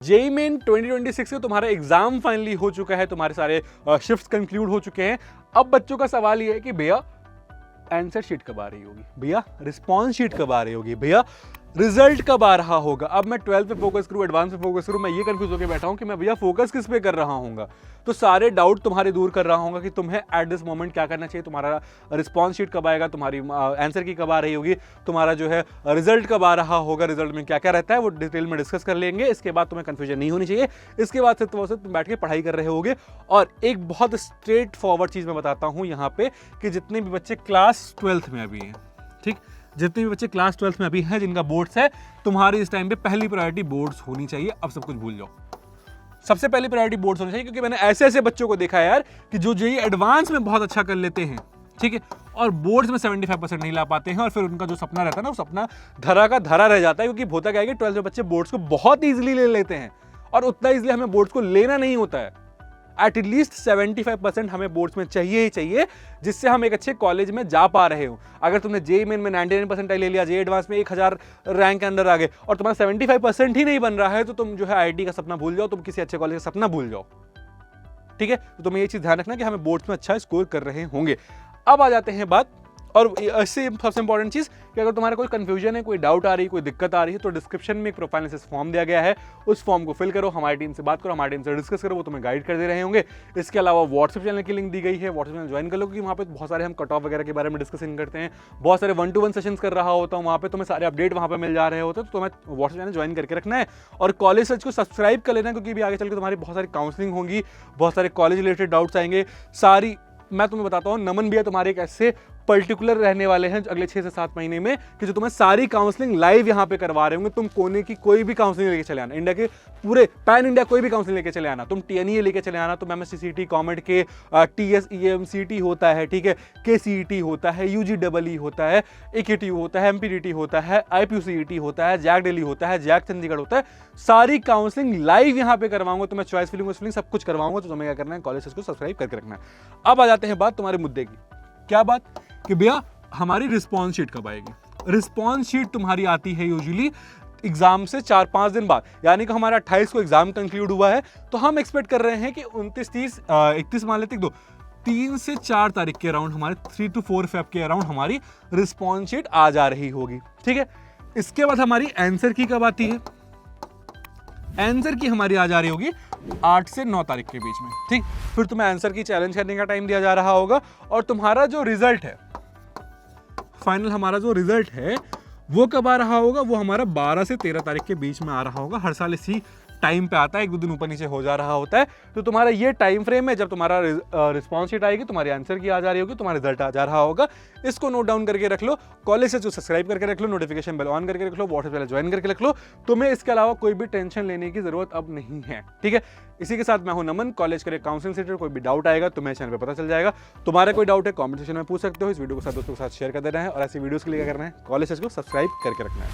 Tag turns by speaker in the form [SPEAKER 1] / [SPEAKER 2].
[SPEAKER 1] JEE main 2026 का तुम्हारा exam finally हो चुका है, तुम्हारे सारे शिफ्ट्स कंक्लूड हो चुके हैं। अब बच्चों का सवाल ये है कि भैया आंसर शीट कब आ रही होगी, भैया रिस्पॉन्स शीट कब आ रही होगी, भैया रिजल्ट कब आ रहा होगा। अब मैं 12th पे फोकस करूं, एडवांस पे फोकस करूं, मैं ये कंफ्यूज होकर बैठा हूं कि मैं भैया फोकस किस पे कर रहा हूंगा। तो सारे डाउट तुम्हारे दूर कर रहा हूंगा कि तुम्हें एट दिस मोमेंट क्या करना चाहिए, तुम्हारा रिस्पॉन्स शीट कब आएगा, तुम्हारी आंसर की कब आ रही होगी, तुम्हारा जो है रिजल्ट कब आ रहा होगा, रिजल्ट में क्या क्या रहता है वो डिटेल में डिस्कस कर लेंगे। इसके बाद तुम्हें कंफ्यूजन नहीं होनी चाहिए। इसके बाद तुम बैठ के पढ़ाई कर रहे होगे। और एक बहुत स्ट्रेट फॉरवर्ड चीज मैं बताता हूं यहाँ पे कि जितने भी बच्चे क्लास 12th में अभी हैं, ठीक, जितने भी बच्चे क्लास 12th में अभी हैं जिनका बोर्ड्स है, तुम्हारी इस टाइम पे पहली प्रायोरिटी बोर्ड्स होनी चाहिए। अब सब कुछ भूल जाओ, सबसे पहली प्रायोरिटी बोर्ड्स होनी चाहिए। क्योंकि मैंने ऐसे ऐसे बच्चों को देखा है यार कि जो जेईई एडवांस में बहुत अच्छा कर लेते हैं, ठीक है, और बोर्ड्स में 75% नहीं ला पाते हैं, और फिर उनका जो सपना रहता है ना वो सपना धरा का धरा रह जाता है। क्योंकि होता क्या है कि 12th में बच्चे बोर्ड्स को बहुत ईजिली ले लेते हैं, और उतना ईजिली हमें बोर्ड्स को लेना नहीं होता है। एटलीस्ट 75% हमें बोर्ड्स में चाहिए ही चाहिए, जिससे हम एक अच्छे कॉलेज में जा पा रहे हो। अगर तुमने जेईई मेन में 99% ले लिया, जेईई एडवांस में 1000 रैंक के अंदर आ गए, और तुम्हारा 75% ही नहीं बन रहा है, तो तुम जो है आईआईटी का सपना भूल जाओ, तुम किसी अच्छे कॉलेज का सपना भूल जाओ। ठीक है, तो तुम्हें ये चीज ध्यान रखना कि हमें बोर्ड्स में अच्छा स्कोर कर रहे होंगे। अब आ जाते हैं बात, और इससे सबसे इंपॉर्टेंट चीज कि अगर तुम्हारा कोई कंफ्यूजन है, कोई डाउट आ रही है, कोई दिक्कत आ रही है, तो डिस्क्रिप्शन में एक प्रोफाइल एनालिसिस फॉर्म दिया गया है, उस फॉर्म को फिल करो, हमारी टीम से बात करो, हमारी टीम से डिस्कस करो, वो तुम्हें गाइड कर दे रहे होंगे। इसके अलावा व्हाट्सएप चैनल की लिंक दी गई है, व्हाट्सएप चैनल ज्वाइन कर लो, क्योंकि वहाँ पे बहुत सारे हम कट ऑफ वगैरह के बारे में डिस्कशन करते हैं, बहुत सारे 1-to-1 सेशंस कर रहा होता हूँ, वहाँ पे तुम्हें सारे अपडेट वहाँ पे मिल जा रहे होते हैं। तो तुम्हें व्हाट्सएप चैनल ज्वाइन करके रखना है, और कॉलेज सर्च को सब्सक्राइब कर लेना है, क्योंकि भी आगे चल के तुम्हारी बहुत सारी काउंसलिंग होगी, बहुत सारे कॉलेज रिलेटेड डाउट्स आएंगे। सारी मैं तुम्हें बताता हूँ, नमन भैया तुम्हारे एक ऐसे पर्टिकुलर रहने वाले हैं अगले 6 से 7 महीने में कि जो तुम्हें सारी काउंसलिंग लाइव यहाँ पे करवा रहे होंगे। तुम कोने की कोई भी काउंसलिंग लेके चले आना, इंडिया के पूरे पैन इंडिया कोई भी काउंसलिंग लेके चले आना, तुम टीएनईए लेके चले आना, तुम एमएससीसीटी कॉमेड के टीएसईएमसीटी होता है, ठीक है, केसीईटी होता है, यूजीडब्ल्यू होता है, एकेटीयू होता है, एमपीडीटी होता है, आईपीयूसीईटी होता है, जैक दिल्ली होता है, जैक चंडीगढ़ होता है, सारी काउंसलिंग लाइव यहाँ पे करवाऊंगा। तुम्हें चॉइस फिलिंग सब कुछ करवाऊंगा। तो तुम्हें क्या करना है, कॉलेज को सब्सक्राइब करके रखना है। अब आ जाते हैं बात तुम्हारे मुद्दे की। क्या बात कि भैया हमारी रिस्पॉन्स शीट कब आएगी। रिस्पॉन्स शीट तुम्हारी आती है यूजुअली एग्जाम से 4-5 दिन बाद, यानी कि हमारा 28 को एग्जाम कंक्लूड हुआ है, तो हम एक्सपेक्ट कर रहे हैं कि 31 मान लेते 3 से 4 तारीख के अराउंड, हमारे 3 to 4 फेब के अराउंड हमारी रिस्पॉन्स शीट आ जा रही होगी। ठीक है, इसके बाद हमारी आंसर की कब आती है, आंसर की हमारी आ जा रही होगी 8 से 9 तारीख के बीच में। ठीक, फिर तुम्हें आंसर की चैलेंज करने का टाइम दिया जा रहा होगा, और तुम्हारा जो रिजल्ट है फाइनल, हमारा जो रिजल्ट है वो कब आ रहा होगा, वो हमारा 12 से 13 तारीख के बीच में आ रहा होगा। हर साल इसी टाइम पे आता है, 1-2 दिन ऊपर नीचे हो जा रहा होता है। तो तुम्हारा ये टाइम फ्रेम है जब तुम्हारा रिस्पॉन्स शीट आएगी, तुम्हारी आंसर की आ जा रही होगी, तुम्हारा रिजल्ट आ जा रहा होगा। इसको नोट डाउन करके रख लो, कॉलेज से जो सब्सक्राइब करके रख लो, नोटिफिकेशन बेल ऑन करके रख लो, व्हाट्सएप चैनल ज्वाइन करके रख लो। तुम्हें इसके अलावा कोई भी टेंशन लेने की जरूरत अब नहीं है। ठीक है, इसी के साथ मैं हूं नमन, कॉलेज करे काउंसलिंग से कोई भी डाउट आएगा तो मेरे चैनल पे पता चल जाएगा। तुम्हारा कोई डाउट है कमेंट सेक्शन में पूछ सकते हो। इस वीडियो को साथ दोस्तों के साथ शेयर कर देना है, और ऐसी वीडियोस के लिए क्या करना है, कॉलेज को सब्सक्राइब करके रखना है।